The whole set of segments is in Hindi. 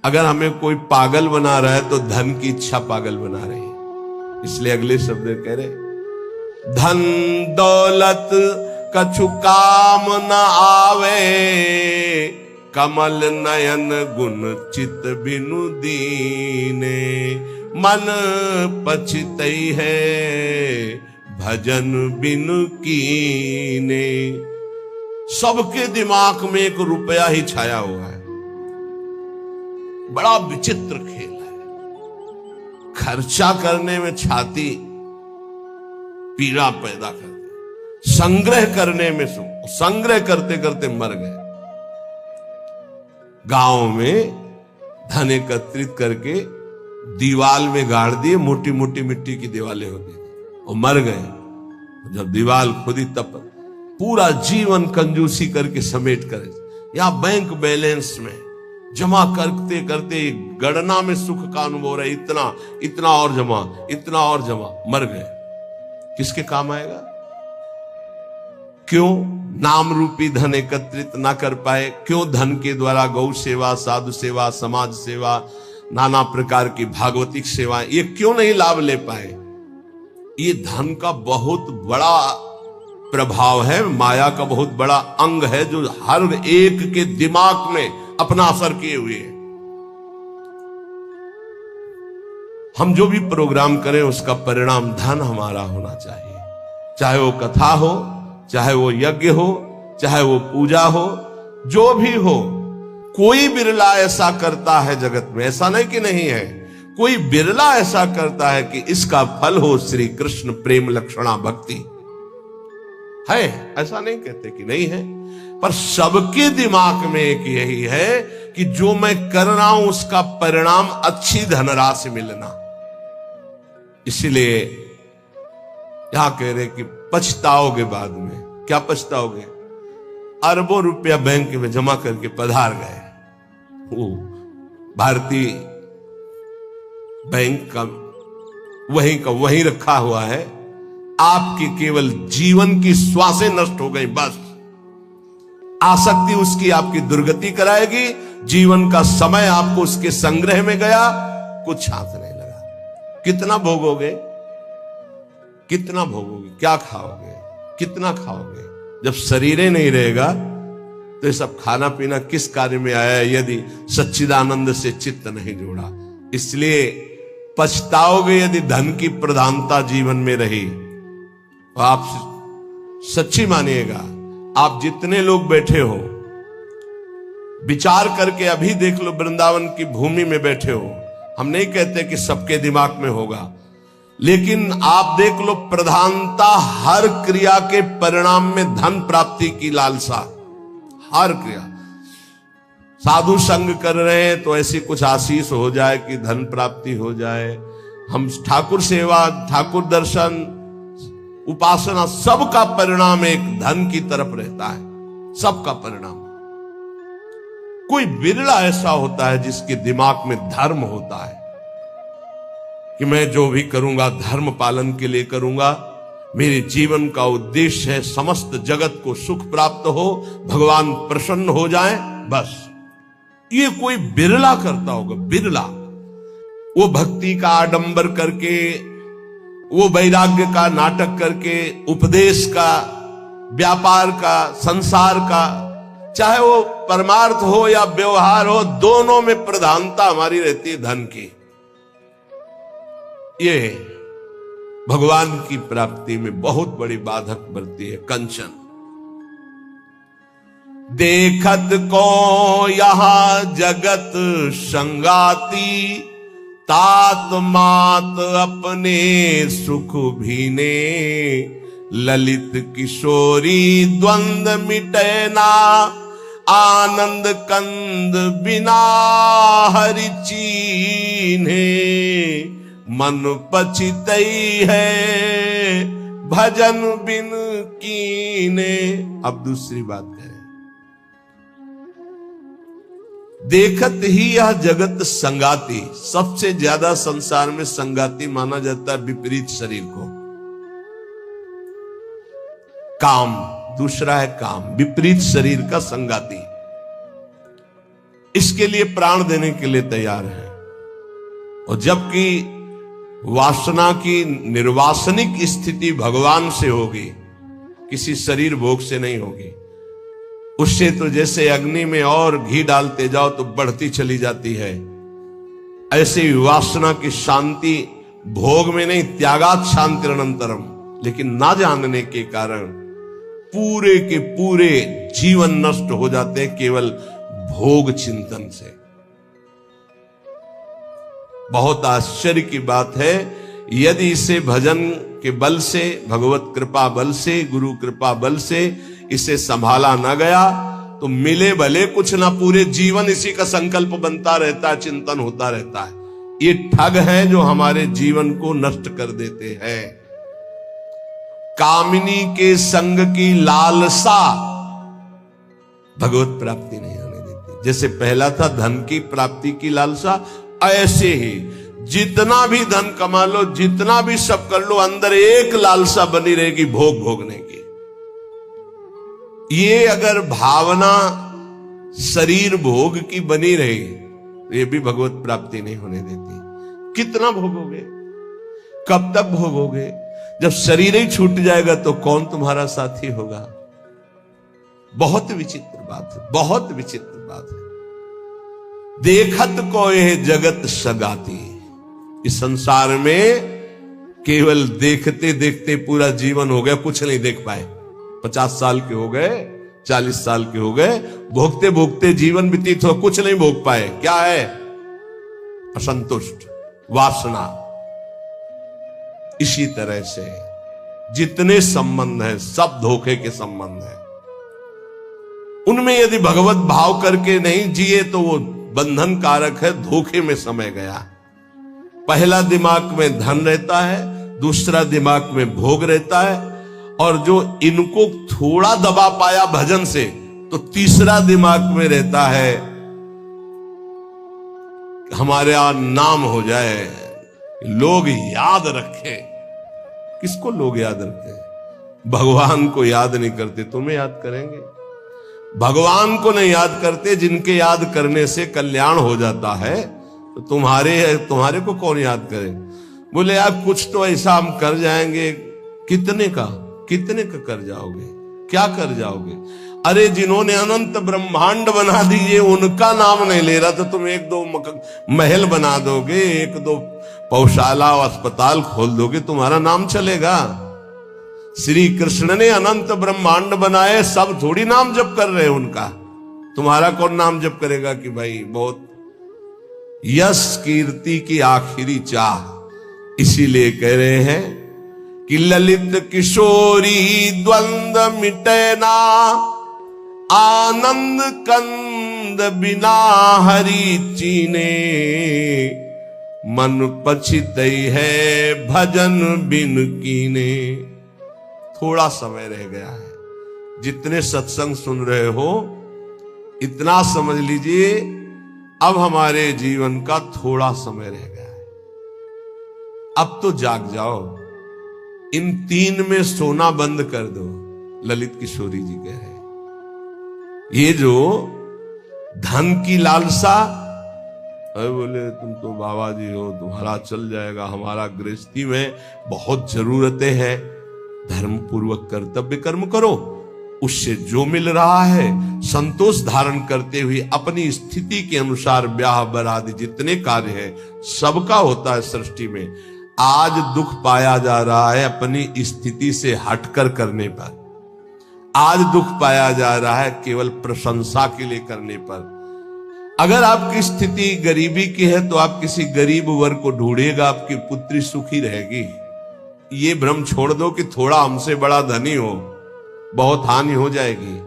अगर हमें कोई पागल बना रहा है तो धन की इच्छा पागल बना रही है। इसलिए अगले शब्द कह रहे, धन दौलत कछु काम न आवे, कमल नयन गुण चित बिनु दीने, मन पछतई है भजन बिनु कीने। सबके दिमाग में एक रुपया ही छाया हुआ है। बड़ा विचित्र खेल है। खर्चा करने में छाती पीड़ा पैदा कर दे, संग्रह करने में संग्रह करते करते मर गए। गांव में धन एकत्रित करके दीवाल में गाड़ दिए, मोटी मोटी मिट्टी की दीवालें होती थी, और मर गए। जब दीवाल खुदी तब पूरा जीवन कंजूसी करके समेट करे। यहां बैंक बैलेंस में जमा करते करते गणना में सुख का अनुभव रहे, इतना इतना और जमा, इतना और जमा, मर गए। किसके काम आएगा? क्यों नाम रूपी धन एकत्रित ना कर पाए? क्यों धन के द्वारा गौ सेवा, साधु सेवा, समाज सेवा, नाना प्रकार की भागवतिक सेवा, ये क्यों नहीं लाभ ले पाए? ये धन का बहुत बड़ा प्रभाव है, माया का बहुत बड़ा अंग है, जो हर एक के दिमाग में अपना असर किए हुए है। हम जो भी प्रोग्राम करें उसका परिणाम धन हमारा होना चाहिए। चाहे वो कथा हो, चाहे वो यज्ञ हो, चाहे वो पूजा हो, जो भी हो। कोई बिरला ऐसा करता है जगत में, ऐसा नहीं कि नहीं है, कोई बिरला ऐसा करता है कि इसका फल हो श्री कृष्ण प्रेम लक्षणा भक्ति। है, ऐसा नहीं कहते कि नहीं है, पर सबके दिमाग में एक यही है कि जो मैं कर रहा हूं उसका परिणाम अच्छी धनराशि मिलना। इसीलिए यहां कह रहे कि पछताओगे बाद में। क्या पछताओगे? अरबों रुपया बैंक में जमा करके पधार गए, वो भारतीय बैंक का वहीं रखा हुआ है, आपकी केवल जीवन की श्वासें नष्ट हो गई। बस आसक्ति उसकी आपकी दुर्गति कराएगी। जीवन का समय आपको उसके संग्रह में गया, कुछ हाथ नहीं लगा। कितना भोगोगे? कितना भोगोगे? क्या खाओगे? कितना खाओगे? जब शरीर ही नहीं रहेगा तो ये सब खाना पीना किस कार्य में आया, यदि सच्चिदानंद से चित्त नहीं जोड़ा। इसलिए पछताओगे यदि धन की प्रधानता जीवन में रही। आप सच्ची मानिएगा, आप जितने लोग बैठे हो, विचार करके अभी देख लो, वृंदावन की भूमि में बैठे हो। हम नहीं कहते कि सबके दिमाग में होगा, लेकिन आप देख लो, प्रधानता हर क्रिया के परिणाम में धन प्राप्ति की लालसा। हर क्रिया, साधु संग कर रहे हैं तो ऐसी कुछ आशीष हो जाए कि धन प्राप्ति हो जाए। हम ठाकुर सेवा, ठाकुर दर्शन, उपासना, सबका परिणाम एक धन की तरफ रहता है। सबका परिणाम। कोई बिरला ऐसा होता है जिसके दिमाग में धर्म होता है कि मैं जो भी करूंगा धर्म पालन के लिए करूंगा, मेरे जीवन का उद्देश्य है समस्त जगत को सुख प्राप्त हो, भगवान प्रसन्न हो जाए, बस। ये कोई बिरला करता होगा, बिरला। वो भक्ति का आडंबर करके, वो वैराग्य का नाटक करके, उपदेश का, व्यापार का, संसार का, चाहे वो परमार्थ हो या व्यवहार हो, दोनों में प्रधानता हमारी रहती है धन की। ये भगवान की प्राप्ति में बहुत बड़ी बाधक बनती है। कंचन देखत को यहां जगत संगाती, तात मात अपने सुख भीने, ललित किशोरी द्वंद मिटे ना, आनंद कंद बिना हरि चीन्हे, मन पछितई है भजन बिन कीने। अब दूसरी बात करें, देखत ही यह जगत संगाती। सबसे ज्यादा संसार में संगाती माना जाता है विपरीत शरीर को। काम, दूसरा है काम, विपरीत शरीर का संगाती। इसके लिए प्राण देने के लिए तैयार है। और जबकि वासना की निर्वासनिक स्थिति भगवान से होगी, किसी शरीर भोग से नहीं होगी। उससे तो जैसे अग्नि में और घी डालते जाओ तो बढ़ती चली जाती है, ऐसे ही वासना की शांति भोग में नहीं, त्यागात शांति अनंतरम। लेकिन ना जानने के कारण पूरे के पूरे जीवन नष्ट हो जाते हैं केवल भोग चिंतन से। बहुत आश्चर्य की बात है, यदि इसे भजन के बल से, भगवत कृपा बल से, गुरु कृपा बल से इसे संभाला ना गया तो मिले भले कुछ ना, पूरे जीवन इसी का संकल्प बनता रहता है, चिंतन होता रहता है। ये ठग हैं जो हमारे जीवन को नष्ट कर देते हैं। कामिनी के संग की लालसा भगवत प्राप्ति नहीं होने देती। जैसे पहला था धन की प्राप्ति की लालसा, ऐसे ही जितना भी धन कमा लो, जितना भी सब कर लो, अंदर एक लालसा बनी रहेगी भोग भोगने की। ये अगर भावना शरीर भोग की बनी रही तो ये भी भगवत प्राप्ति नहीं होने देती। कितना भोगोगे, कब तक भोगोगे? जब शरीर ही छूट जाएगा तो कौन तुम्हारा साथी होगा? बहुत विचित्र बात है, बहुत विचित्र बात है। देखत को यह जगत सगाती, इस संसार में केवल देखते देखते पूरा जीवन हो गया, कुछ नहीं देख पाए। 50 साल के हो गए, 40 साल के हो गए, भोगते भोगते जीवन व्यतीत हो, कुछ नहीं भोग पाए। क्या है? असंतुष्ट, वासना। इसी तरह से जितने संबंध हैं सब धोखे के संबंध हैं। उनमें यदि भगवत भाव करके नहीं जिए तो वो बंधन कारक है, धोखे में समय गया। पहला दिमाग में धन रहता है, दूसरा दिमाग में भोग रहता है, और जो इनको थोड़ा दबा पाया भजन से तो तीसरा दिमाग में रहता है हमारे यहां नाम हो जाए, लोग याद रखें। किसको लोग याद रखें? भगवान को याद नहीं करते, तुम्हें याद करेंगे? भगवान को नहीं याद करते, जिनके याद करने से कल्याण हो जाता है, तो तुम्हारे को कौन याद करे? बोले यार कुछ तो ऐसा हम कर जाएंगे। कितने का कर जाओगे? क्या कर जाओगे? अरे जिन्होंने अनंत ब्रह्मांड बना दिए उनका नाम नहीं ले रहा, तो तुम एक दो महल बना दोगे, एक दो पौशाला और अस्पताल खोल दोगे, तुम्हारा नाम चलेगा? श्री कृष्ण ने अनंत ब्रह्मांड बनाए, सब थोड़ी नाम जप कर रहे हैं उनका। तुम्हारा कौन नाम जप करेगा कि भाई बहुत यश कीर्ति की आखिरी चाह। इसीलिए कह रहे हैं कि ललित किशोरी द्वंद्व मिटे ना, आनंद कंद बिना हरि चीने, मन पछितई है भजन बिन कीने। थोड़ा समय रह गया है। जितने सत्संग सुन रहे हो इतना समझ लीजिए, अब हमारे जीवन का थोड़ा समय रह गया है। अब तो जाग जाओ, इन 3 में सोना बंद कर दो। ललित किशोरी जी कह रहे हैं, ये जो धन की लालसा, अरे बोले तुम तो बाबा जी हो, तुम्हारा चल जाएगा, हमारा गृहस्थी में बहुत जरूरतें हैं, धर्म पूर्वक कर्तव्य कर्म करो, उससे जो मिल रहा है संतोष धारण करते हुए अपनी स्थिति के अनुसार ब्याह बरादी जितने कार्य है सबका होता है सृष्टि में। आज दुख पाया जा रहा है अपनी स्थिति से हटकर करने पर। आज दुख पाया जा रहा है केवल प्रशंसा के लिए करने पर। अगर आपकी स्थिति गरीबी की है तो आप किसी गरीब वर्ग को ढूंढिएगा, आपकी पुत्री सुखी रहेगी। ये भ्रम छोड़ दो कि थोड़ा हमसे बड़ा धनी हो, बहुत हानि हो जाएगी।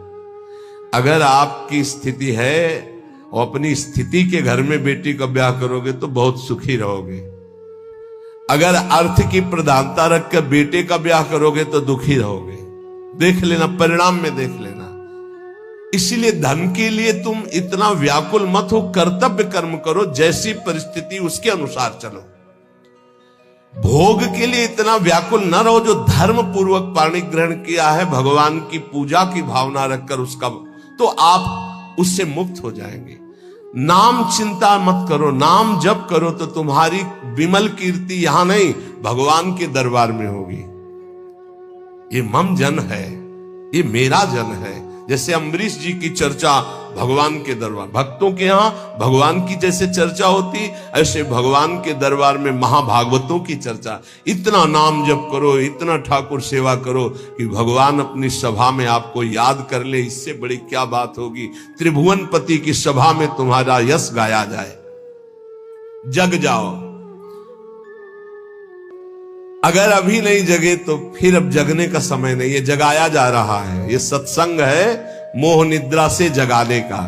अगर आपकी स्थिति है और अपनी स्थिति के घर में बेटी का ब्याह करोगे तो बहुत सुखी रहोगे। अगर अर्थ की प्रधानता रखकर बेटे का ब्याह करोगे तो दुखी रहोगे। देख लेना, परिणाम में देख लेना। इसीलिए धन के लिए तुम इतना व्याकुल मत हो, कर्तव्य कर्म करो, जैसी परिस्थिति उसके अनुसार चलो। भोग के लिए इतना व्याकुल न रहो। जो धर्म पूर्वक पाणी ग्रहण किया है, भगवान की पूजा की भावना रखकर उसका, तो आप उससे मुक्त हो जाएंगे। नाम चिंता मत करो, नाम जप करो तो तुम्हारी विमल कीर्ति यहां नहीं भगवान के दरबार में होगी। ये मम जन है, ये मेरा जन है। जैसे अम्बरीश जी की चर्चा भगवान के दरबार, भक्तों के यहां भगवान की जैसे चर्चा होती, ऐसे भगवान के दरबार में महाभागवतों की चर्चा। इतना नाम जप करो, इतना ठाकुर सेवा करो कि भगवान अपनी सभा में आपको याद कर ले। इससे बड़ी क्या बात होगी। त्रिभुवनपति की सभा में तुम्हारा यश गाया जाए। जग जाओ, अगर अभी नहीं जगे तो फिर अब जगने का समय नहीं, ये जगाया जा रहा है। ये सत्संग है मोह निद्रा से जगाने का।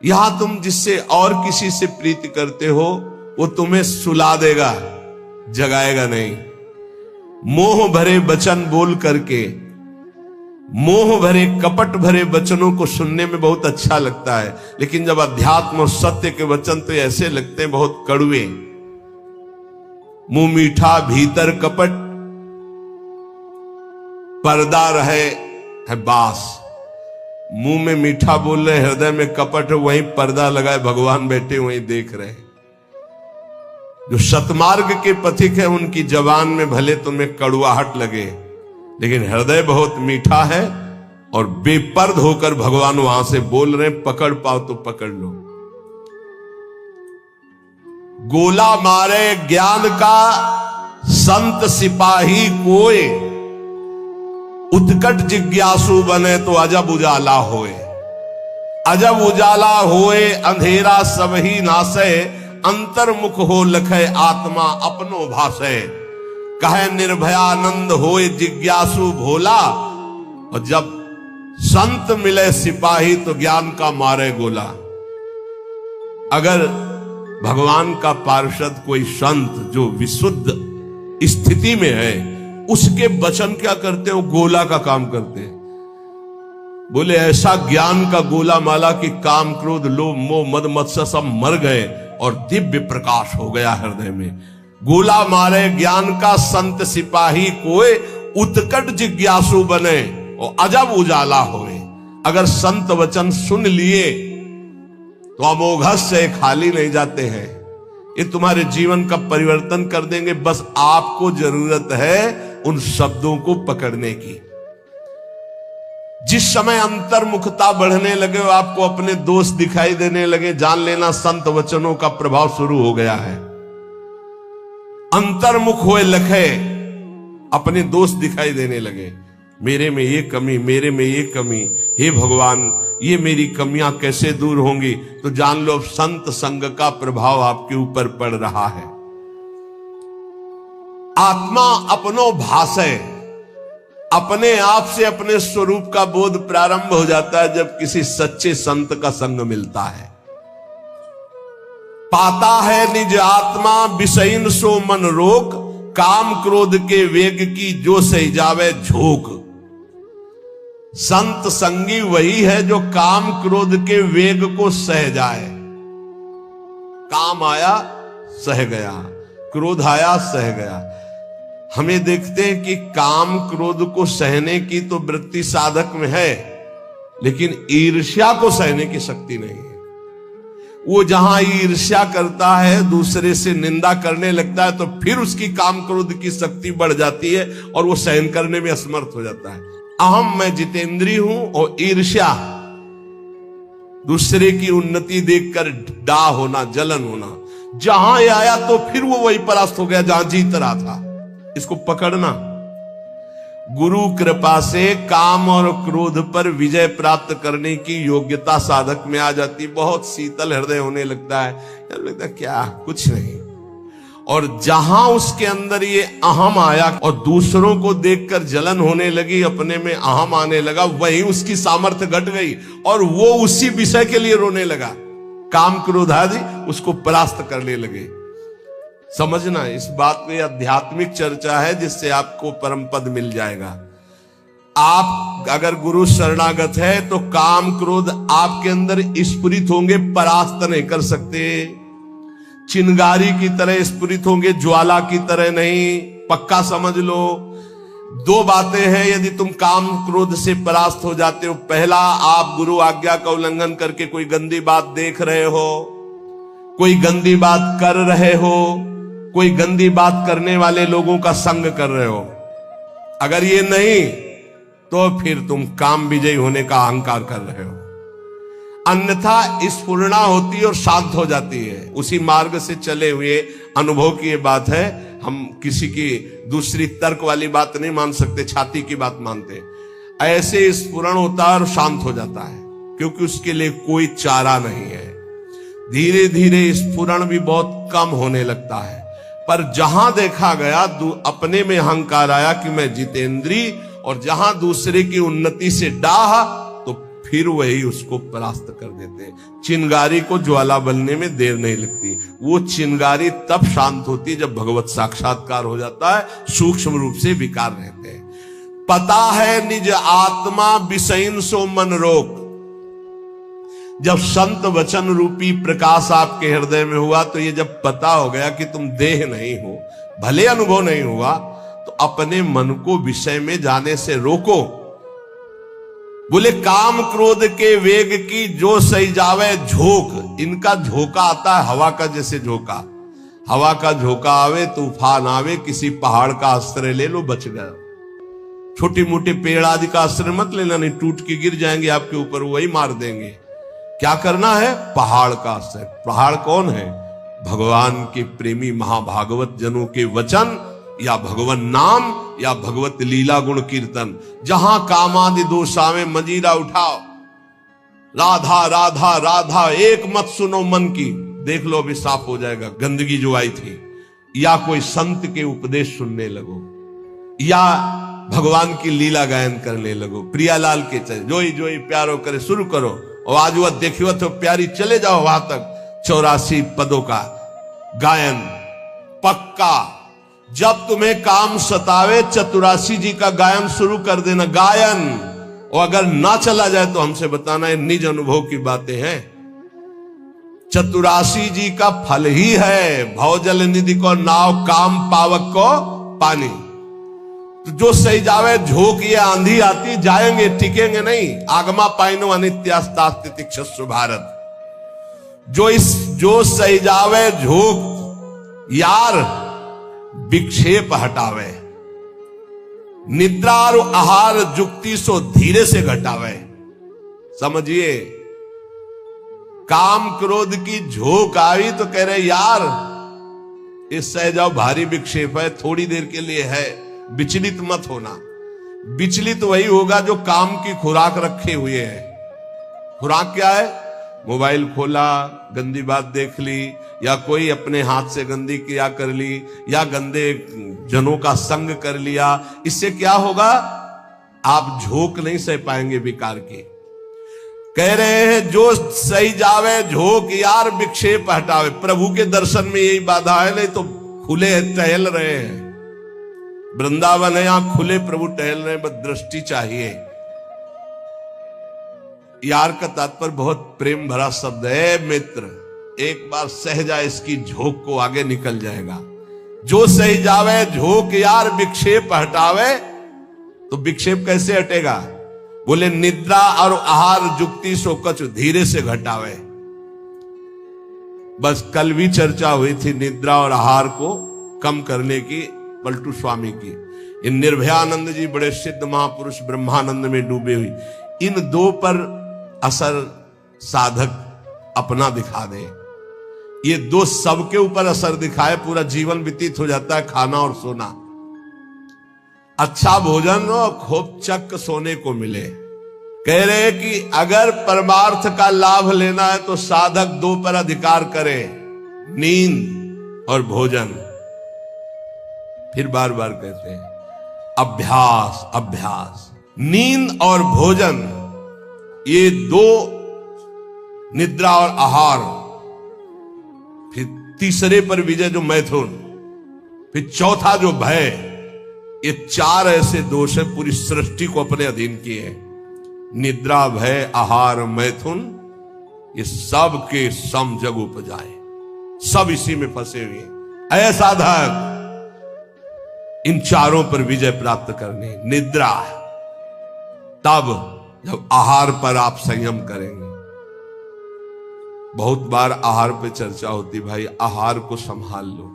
यहां तुम जिससे और किसी से प्रीति करते हो वो तुम्हें सुला देगा, जगाएगा नहीं। मोह भरे वचन बोल करके, मोह भरे कपट भरे वचनों को सुनने में बहुत अच्छा लगता है, लेकिन जब अध्यात्म और सत्य के वचन तो ऐसे लगते हैं बहुत कड़वे। मुंह मीठा भीतर कपट, पर्दा रहे है बास। मुंह में मीठा बोल रहे, हृदय में कपट, वहीं पर्दा लगाए भगवान बैठे वहीं देख रहे। जो सतमार्ग के पथिक है उनकी जबान में भले तुम्हें कड़वाहट लगे, लेकिन हृदय बहुत मीठा है और बेपर्द होकर भगवान वहां से बोल रहे। पकड़ पाओ तो पकड़ लो। गोला मारे ज्ञान का संत सिपाही कोय, उत्कट जिज्ञासु बने तो अजब उजाला होए। अजब उजाला होए अंधेरा सब ही नासे, अंतर्मुख हो लखे आत्मा अपनो भासे। कहे निर्भयानंद होए जिज्ञासु भोला, और जब संत मिले सिपाही तो ज्ञान का मारे गोला। अगर भगवान का पार्षद कोई संत जो विशुद्ध स्थिति में है, उसके वचन क्या करते हो, गोला का काम करते हैं। बोले ऐसा ज्ञान का गोला माला कि काम क्रोध लोभ मोह मद मत्सर सब मर गए और दिव्य प्रकाश हो गया हृदय में। गोला मारे ज्ञान का संत सिपाही कोई, उत्कट जिज्ञासु बने और अजब उजाला होए। अगर संत वचन सुन लिए तो अमोघस से खाली नहीं जाते हैं, ये तुम्हारे जीवन का परिवर्तन कर देंगे। बस आपको जरूरत है उन शब्दों को पकड़ने की। जिस समय अंतर्मुखता बढ़ने लगे, आपको अपने दोष दिखाई देने लगे, जान लेना संत वचनों का प्रभाव शुरू हो गया है। अंतर्मुख हुए लखे, अपने दोष दिखाई देने लगे। मेरे में ये कमी, मेरे में ये कमी, हे भगवान ये मेरी कमियां कैसे दूर होंगी। तो जान लो संत संग का प्रभाव आपके ऊपर पड़ रहा है। आत्मा अपनो भाषे, अपने आप से अपने स्वरूप का बोध प्रारंभ हो जाता है जब किसी सच्चे संत का संग मिलता है। पाता है निज आत्मा विषयीन सो मन रोक, काम क्रोध के वेग की जो सही जावे झोंक। संत संगी वही है जो काम क्रोध के वेग को सह जाए। काम आया सह गया, क्रोध आया सह गया। हमें देखते हैं कि काम क्रोध को सहने की तो वृत्ति साधक में है, लेकिन ईर्ष्या को सहने की शक्ति नहीं है। वो जहां ईर्ष्या करता है, दूसरे से निंदा करने लगता है, तो फिर उसकी काम क्रोध की शक्ति बढ़ जाती है और वो सहन करने में असमर्थ हो जाता है। अहम मैं जितेंद्री हूं और ईर्ष्या दूसरे की उन्नति देखकर डा होना, जलन होना, जहां ये आया तो फिर वो वही परास्त हो गया जहां जीत रहा था। इसको पकड़ना। गुरु कृपा से काम और क्रोध पर विजय प्राप्त करने की योग्यता साधक में आ जाती। बहुत शीतल हृदय होने लगता है, यार लगता है क्या कुछ नहीं। और जहां उसके अंदर ये अहम आया और दूसरों को देखकर जलन होने लगी, अपने में अहम आने लगा, वहीं उसकी सामर्थ्य घट गई और वो उसी विषय के लिए रोने लगा। काम क्रोध आदि उसको परास्त करने लगे। समझना, इस बात में आध्यात्मिक चर्चा है जिससे आपको परम पद मिल जाएगा। आप अगर गुरु शरणागत है तो काम क्रोध आपके अंदर स्फुरित होंगे, परास्त नहीं कर सकते। चिंगारी की तरह स्फुरित होंगे, ज्वाला की तरह नहीं, पक्का समझ लो। दो बातें हैं यदि तुम काम क्रोध से परास्त हो जाते हो। पहला, आप गुरु आज्ञा का उल्लंघन करके कोई गंदी बात देख रहे हो, कोई गंदी बात कर रहे हो, कोई गंदी बात करने वाले लोगों का संग कर रहे हो। अगर ये नहीं तो फिर तुम काम विजयी होने का अहंकार कर रहे हो। अन्यथा स्फुरणा होती है और शांत हो जाती है। उसी मार्ग से चले हुए अनुभव की ये बात है। हम किसी की दूसरी तर्क वाली बात नहीं मान सकते, छाती की बात मानते। ऐसे स्फुरण होता है और शांत हो जाता है, क्योंकि उसके लिए कोई चारा नहीं है। धीरे धीरे स्फुरण भी बहुत कम होने लगता है। पर जहां देखा गया अपने में अहंकार आया कि मैं जितेंद्री, और जहां दूसरे की उन्नति से डाह, तो फिर वही उसको परास्त कर देते हैं। चिंगारी को ज्वाला बनने में देर नहीं लगती। वो चिंगारी तब शांत होती है जब भगवत साक्षात्कार हो जाता है, सूक्ष्म रूप से विकार रहते हैं। पता है निज आत्मा विषयन सो मन रोक। जब संत वचन रूपी प्रकाश आपके हृदय में हुआ, तो ये जब पता हो गया कि तुम देह नहीं हो, भले अनुभव नहीं हुआ, तो अपने मन को विषय में जाने से रोको। बोले काम क्रोध के वेग की जो सही जावे झोंक। इनका झोंका आता है हवा का, जैसे झोंका, हवा का झोंका आवे, तूफान आवे, किसी पहाड़ का आश्रय ले लो, बच गया। छोटे मोटे पेड़ आदि का आश्रय मत लेना, नहीं टूट के गिर जाएंगे आपके ऊपर, वही मार देंगे। क्या करना है? पहाड़ का आश्रय। पहाड़ कौन है? भगवान के प्रेमी महाभागवत जनों के वचन, या भगवान नाम, या भगवत लीला गुण कीर्तन। जहां कामादि दोष आवे मजीरा उठाओ, राधा राधा राधा एक मत सुनो मन की। देख लो अभी साफ हो जाएगा गंदगी जो आई थी। या कोई संत के उपदेश सुनने लगो, या भगवान की लीला गायन करने लगो। प्रियालाल के चले जोई जोई प्यारो करे शुरू करो, और आज वह देखियो तो प्यारी, चले जाओ वहां तक। 84 पदों का गायन पक्का। जब तुम्हें काम सतावे, चतुरासी जी का गायन शुरू कर देना, गायन। और अगर ना चला जाए तो हमसे बताना, ये निज अनुभव की बातें हैं। चतुरासी जी का फल ही है भवजल निधि को नाव, काम पावक को पानी। तो जो सही जावे झोंक, ये आंधी आती, जाएंगे टिकेंगे नहीं। आगमा पाइनो अनित्यास्तास्तितिक्षस्व भारत। जो सही जावे झोंक, यार विक्षेप हटावे। निद्रा और आहार जुक्ति सो धीरे से घटावे। समझिए, काम क्रोध की झोंक आई तो कह रहे यार इस सह जाओ, भारी विक्षेप है, थोड़ी देर के लिए है, विचलित मत होना। विचलित वही होगा जो काम की खुराक रखे हुए है। खुराक क्या है? मोबाइल खोला, गंदी बात देख ली, या कोई अपने हाथ से गंदी क्रिया कर ली, या गंदे जनों का संग कर लिया। इससे क्या होगा? आप झोंक नहीं सह पाएंगे विकार की। कह रहे हैं जो सही जावे झोंक, यार विक्षेप हटावे। प्रभु के दर्शन में यही बाधा है, नहीं तो खुले टहल रहे हैं। वृंदावन है, यहां खुले प्रभु टहल रहे हैं, बस दृष्टि चाहिए। यार का तात्पर्य बहुत प्रेम भरा शब्द है। मित्र एक बार सह जाए इसकी झोंक को, आगे निकल जाएगा। जो सही जावे झोंक, यार विक्षेप हटावे। तो विक्षेप कैसे हटेगा? बोले निद्रा और आहार जुक्ति सो कछ धीरे से घटावे। बस कल भी चर्चा हुई थी निद्रा और आहार को कम करने की, पलटू स्वामी की। इन निर्भयानंद जी बड़े सिद्ध महापुरुष ब्रह्मानंद में डूबे हुई। इन दो पर असर साधक अपना दिखा दे। ये दो सबके ऊपर असर दिखाए, पूरा जीवन व्यतीत हो जाता है। खाना और सोना, अच्छा भोजन और खूब चक सोने को मिले। कह रहे कि अगर परमार्थ का लाभ लेना है तो साधक दो पर अधिकार करे, नींद और भोजन। फिर बार बार कहते हैं अभ्यास अभ्यास। नींद और भोजन, ये दो, निद्रा और आहार। फिर तीसरे पर विजय जो मैथुन, फिर चौथा जो भय। ये चार ऐसे दोष है पूरी सृष्टि को अपने अधीन किए। निद्रा, भय, आहार, मैथुन, ये सब के सम जग उपजाए, सब इसी में फंसे हुए। ऐसा साधक इन चारों पर विजय प्राप्त करनी। निद्रा, तब जब आहार पर आप संयम करेंगे। बहुत बार आहार पे चर्चा होती, भाई आहार को संभाल लो,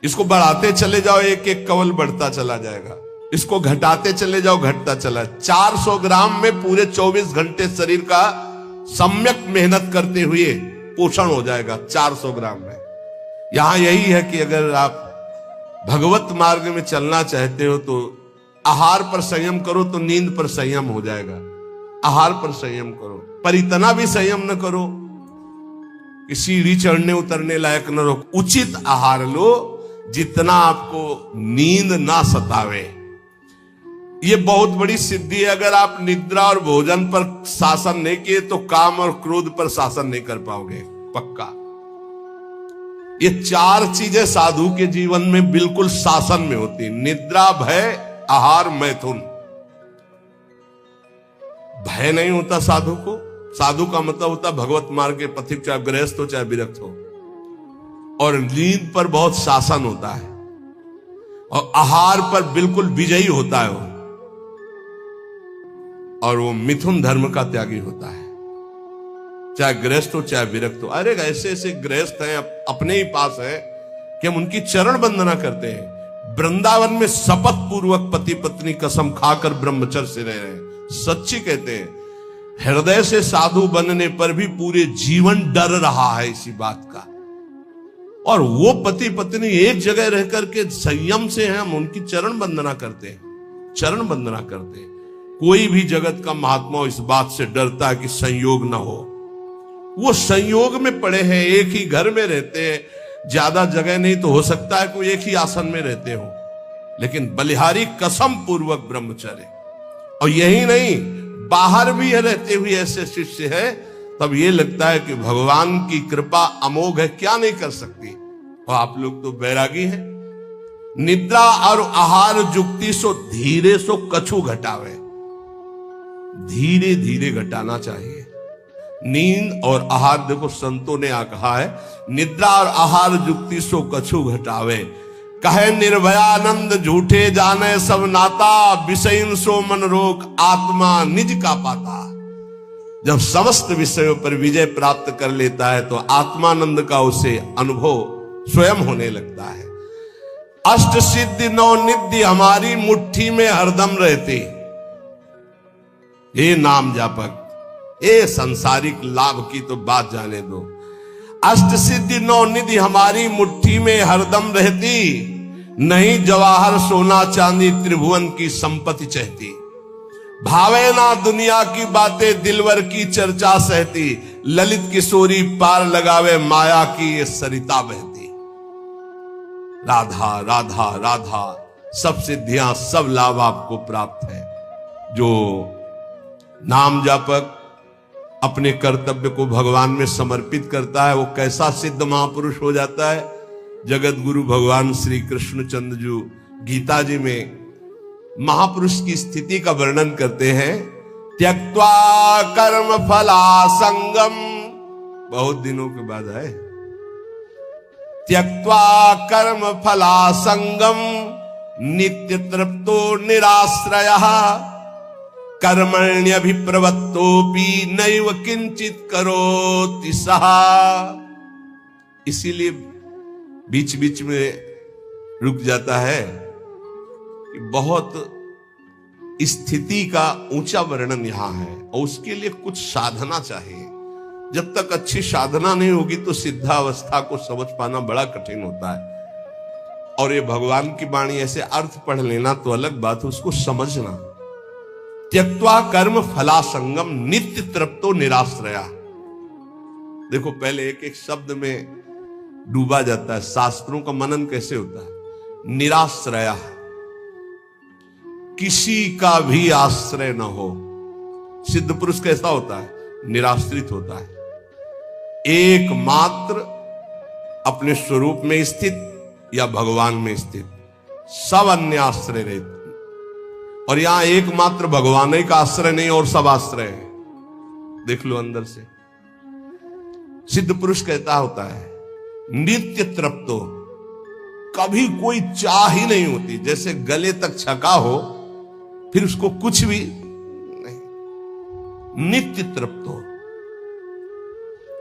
इसको बढ़ाते चले जाओ, एक एक कवल बढ़ता चला जाएगा, इसको घटाते चले जाओ, घटता चला। 400 ग्राम में पूरे 24 घंटे शरीर का सम्यक मेहनत करते हुए पोषण हो जाएगा 400 ग्राम में। यहां यही है कि अगर आप भगवत मार्ग में चलना चाहते हो तो आहार पर संयम करो, तो नींद पर संयम हो जाएगा। आहार पर संयम करो, पर इतना भी संयम न करो कि सीढ़ी चढ़ने उतरने लायक न रहो। उचित आहार लो जितना आपको नींद ना सतावे। ये बहुत बड़ी सिद्धि है। अगर आप निद्रा और भोजन पर शासन नहीं किए तो काम और क्रोध पर शासन नहीं कर पाओगे, पक्का। ये 4 चीजें साधु के जीवन में बिल्कुल शासन में होती। निद्रा, भय, आहार, मैथुन। भय नहीं होता साधु को। साधु का मतलब होता भगवत मार्ग के पथिक, चाहे गृहस्थ हो चाहे विरक्त हो। और नींद पर बहुत शासन होता है और आहार पर बिल्कुल विजयी होता है वो। और वो मिथुन धर्म का त्यागी होता है, चाहे गृहस्थ हो चाहे विरक्त हो। अरे ऐसे ऐसे गृहस्थ हैं अपने ही पास है कि हम उनकी चरण वंदना करते हैं। वृंदावन में शपथ पूर्वक पति पत्नी कसम खाकर ब्रह्मचर्य से रह रहे हैं। सच्ची कहते हैं, हृदय से साधु बनने पर भी पूरे जीवन डर रहा है इसी बात का। और वो पति पत्नी एक जगह रह करके संयम से हैं, हम उनकी चरण वंदना करते हैं, चरण वंदना करते हैं। कोई भी जगत का महात्मा इस बात से डरता है कि संयोग ना हो। वो संयोग में पड़े हैं, एक ही घर में रहते हैं, ज्यादा जगह नहीं तो हो सकता है कोई एक ही आसन में रहते हो, लेकिन बलिहारी कसम पूर्वक ब्रह्मचर्य। और यही नहीं, बाहर भी रहते हुए ऐसे शिष्य है, तब ये लगता है कि भगवान की कृपा अमोघ है, क्या नहीं कर सकती। और आप लोग तो बैरागी हैं। निद्रा और आहार जुक्ति सो धीरे सो कछु घटावे। धीरे धीरे घटाना चाहिए। नींद और आहार, देखो संतों ने कहा है, निद्रा और आहार जुक्ति सो कछु घटावे। कहे निर्भयानंद झूठे जाने सब नाता, विषयन सो मन रोक आत्मा निज का पाता। जब समस्त विषयों पर विजय प्राप्त कर लेता है तो आत्मानंद का उसे अनुभव स्वयं होने लगता है। अष्ट सिद्धि 9 निधि हमारी मुट्ठी में हरदम रहती। ये नाम जापक, ये सांसारिक लाभ की तो बात जाने दो। अष्ट सिद्धि 9 निधि हमारी मुट्ठी में हरदम रहती, नहीं जवाहर सोना चांदी त्रिभुवन की संपत्ति चाहती। भावे ना दुनिया की बातें दिलवर की चर्चा सहती, ललित किशोरी पार लगावे माया की ये सरिता बहती। राधा राधा राधा, सब सिद्धियां सब लाभ आपको प्राप्त है। जो नाम जापक अपने कर्तव्य को भगवान में समर्पित करता है, वो कैसा सिद्ध महापुरुष हो जाता है। जगत गुरु भगवान श्री कृष्णचंद्र जी गीता जी में महापुरुष की स्थिति का वर्णन करते हैं। त्यक्त्वा कर्म फलासंगम, बहुत दिनों के बाद है, त्यक्त्वा कर्म फलासंगम नित्य तृप्तो निराश्रयः, कर्मण्यभिप्रवृत्तोपि नैव किंचित करोति सः। इसीलिए बीच बीच में रुक जाता है कि बहुत स्थिति का ऊंचा वर्णन यहां है और उसके लिए कुछ साधना चाहिए। जब तक अच्छी साधना नहीं होगी तो सिद्धावस्था को समझ पाना बड़ा कठिन होता है। और ये भगवान की वाणी ऐसे अर्थ पढ़ लेना तो अलग बात है, उसको समझना। त्यक्त्वा कर्म फलासंगम नित्य तृप्तो निराश्रया। देखो पहले एक एक शब्द में डूबा जाता है। शास्त्रों का मनन कैसे होता है? निराश्रया, किसी का भी आश्रय न हो। सिद्ध पुरुष कैसा होता है? निराश्रित होता है, एकमात्र अपने स्वरूप में स्थित या भगवान में स्थित, सब अन्य आश्रय रहते। और यहां एकमात्र भगवान ही का आश्रय नहीं और सब आश्रय है। देख लो अंदर से। सिद्ध पुरुष कहता होता है नित्य तृप्तो, कभी कोई चाह ही नहीं होती, जैसे गले तक छका हो फिर उसको कुछ भी नहीं, नित्य तृप्त हो।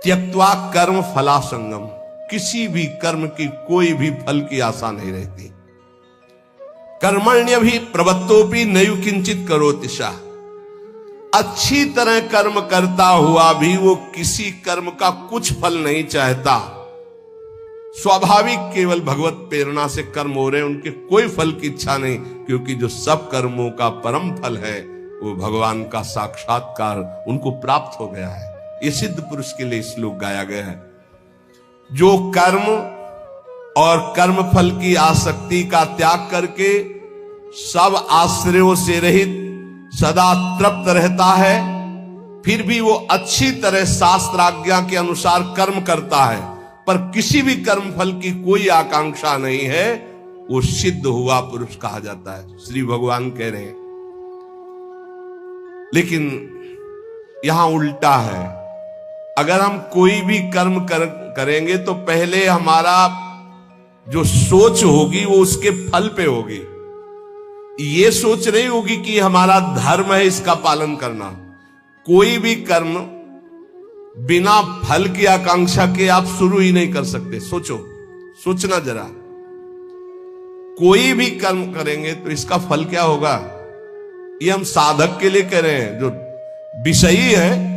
त्यक्त्वा कर्म फलासंगम, किसी भी कर्म की कोई भी फल की आशा नहीं रहती। कर्मण्य भी प्रवत्तोपि नयु किंचित करोति शाह, अच्छी तरह कर्म करता हुआ भी वो किसी कर्म का कुछ फल नहीं चाहता। स्वाभाविक केवल भगवत प्रेरणा से कर्म हो रहे हैं, उनके कोई फल की इच्छा नहीं, क्योंकि जो सब कर्मों का परम फल है वो भगवान का साक्षात्कार उनको प्राप्त हो गया है। ये सिद्ध पुरुष के लिए श्लोक गाया गया है। जो कर्म और कर्म फल की आसक्ति का त्याग करके सब आश्रयों से रहित सदा तृप्त रहता है, फिर भी वो अच्छी तरह शास्त्राज्ञा के अनुसार कर्म करता है, पर किसी भी कर्म फल की कोई आकांक्षा नहीं है, वो सिद्ध हुआ पुरुष कहा जाता है, श्री भगवान कह रहे हैं। लेकिन यहां उल्टा है, अगर हम कोई भी कर्म करेंगे तो पहले हमारा जो सोच होगी वो उसके फल पे होगी। ये सोच नहीं होगी कि हमारा धर्म है इसका पालन करना। कोई भी कर्म बिना फल की आकांक्षा के आप शुरू ही नहीं कर सकते। सोचो, सोचना जरा, कोई भी कर्म करेंगे तो इसका फल क्या होगा, ये हम साधक के लिए कह रहे हैं। जो विषयी है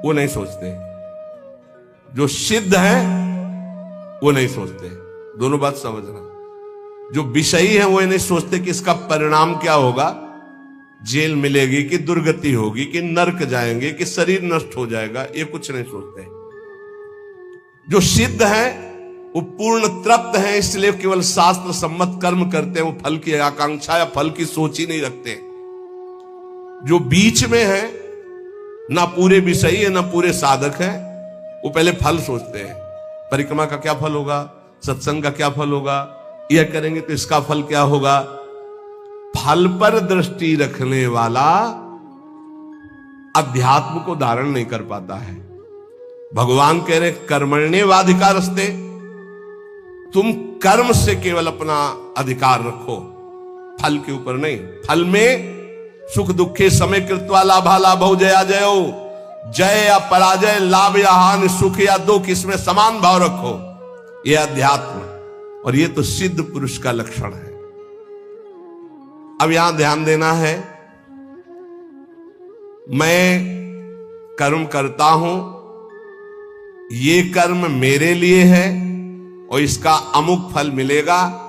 वो नहीं सोचते, जो सिद्ध है वो नहीं सोचते। दोनों बात समझना। जो विषयी है वो नहीं सोचते कि इसका परिणाम क्या होगा, जेल मिलेगी कि दुर्गति होगी कि नरक जाएंगे कि शरीर नष्ट हो जाएगा, ये कुछ नहीं सोचते। जो सिद्ध है वो पूर्ण तृप्त है, इसलिए केवल शास्त्र सम्मत कर्म करते हैं, वो फल की आकांक्षा या फल की सोच ही नहीं रखते। जो बीच में है, ना पूरे विषयी है ना पूरे साधक है, वो पहले फल सोचते हैं। परिक्रमा का क्या फल होगा, सत्संग का क्या फल होगा, यह करेंगे तो इसका फल क्या होगा। फल पर दृष्टि रखने वाला अध्यात्म को धारण नहीं कर पाता है। भगवान कह रहे कर्मण्येवाधिकारस्ते, तुम कर्म से केवल अपना अधिकार रखो, फल के ऊपर नहीं। फल में सुख दुखे समय कृत्वा लाभा लाभो जया जयो, जय या पराजय, लाभ या हानि, सुख या दुख, इसमें समान भाव रखो। यह अध्यात्म, और ये तो सिद्ध पुरुष का लक्षण है। अब यहां ध्यान देना है, मैं कर्म करता हूं, ये कर्म मेरे लिए है और इसका अमुक फल मिलेगा,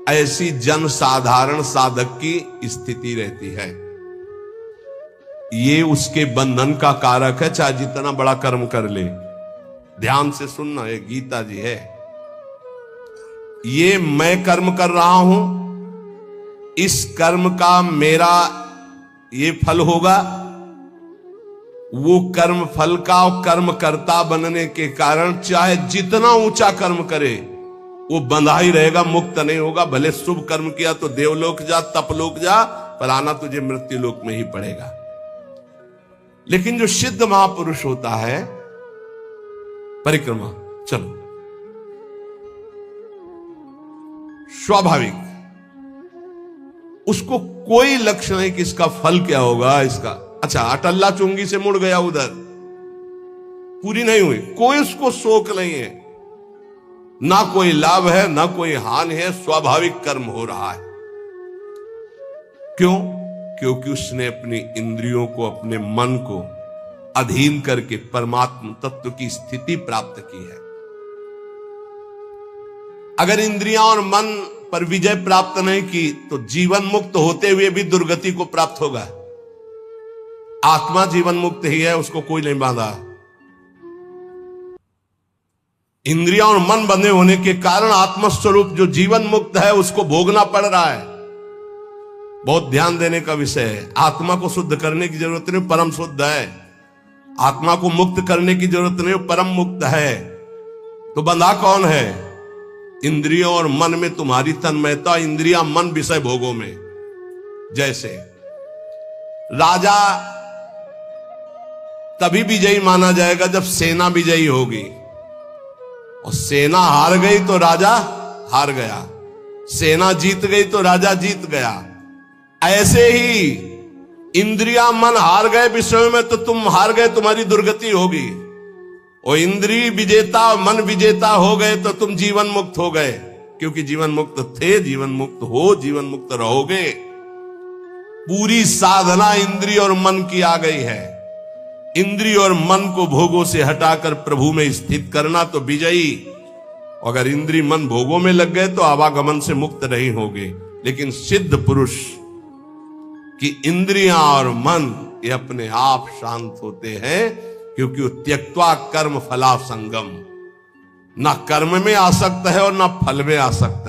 ऐसी जन साधारण साधक की स्थिति रहती है। ये उसके बंधन का कारक है, चाहे जितना बड़ा कर्म कर ले। ध्यान से सुनना, ये गीता जी है। ये मैं कर्म कर रहा हूं, इस कर्म का मेरा ये फल होगा, वो कर्म फल का और कर्म कर्ता बनने के कारण चाहे जितना ऊंचा कर्म करे वो बंधा ही रहेगा, मुक्त नहीं होगा। भले शुभ कर्म किया तो देवलोक जा, तपलोक जा, पर आना तुझे मृत्यु लोक में ही पड़ेगा। लेकिन जो सिद्ध महापुरुष होता है, परिक्रमा चलो, स्वाभाविक उसको कोई लक्ष्य नहीं कि इसका फल क्या होगा। इसका अच्छा अटल्ला चुंगी से मुड़ गया, उधर पूरी नहीं हुई, कोई उसको शोक नहीं है, ना कोई लाभ है ना कोई हानि है, स्वाभाविक कर्म हो रहा है। क्यों? क्योंकि उसने अपनी इंद्रियों को, अपने मन को अधीन करके परमात्म तत्व की स्थिति प्राप्त की है। अगर इंद्रियां और मन पर विजय प्राप्त नहीं की तो जीवन मुक्त होते हुए भी दुर्गति को प्राप्त होगा। आत्मा जीवन मुक्त ही है, उसको कोई नहीं बांधा। इंद्रियां और मन बंधे होने के कारण आत्मस्वरूप जो जीवन मुक्त है उसको भोगना पड़ रहा है। बहुत ध्यान देने का विषय है। आत्मा को शुद्ध करने की जरूरत नहीं, परम शुद्ध है। आत्मा को मुक्त करने की जरूरत नहीं, परम मुक्त है। तो बंधा कौन है? इंद्रियों और मन में तुम्हारी तन्मयता, इंद्रियां मन विषय भोगों में। जैसे राजा तभी विजयी माना जाएगा जब सेना विजयी होगी, और सेना हार गई तो राजा हार गया। सेना जीत गई तो राजा जीत गया। ऐसे ही इंद्रियां मन हार गए विषयों में तो तुम हार गए, तुम्हारी दुर्गति होगी। और इंद्रिय विजेता मन विजेता हो गए तो तुम जीवन मुक्त हो गए, क्योंकि जीवन मुक्त थे, जीवन मुक्त हो, जीवन मुक्त रहोगे। पूरी साधना इंद्रिय और मन की आ गई है। इंद्रिय और मन को भोगों से हटाकर प्रभु में स्थित करना तो विजयी। अगर इंद्रिय मन भोगों में लग गए तो आवागमन से मुक्त नहीं होगे। लेकिन सिद्ध पुरुष की इंद्रियां और मन ये अपने आप शांत होते हैं, क्योंकि वो त्यक्त्वा कर्म फला संगम, ना कर्म में आसक्त है और ना फल में आसक्त है।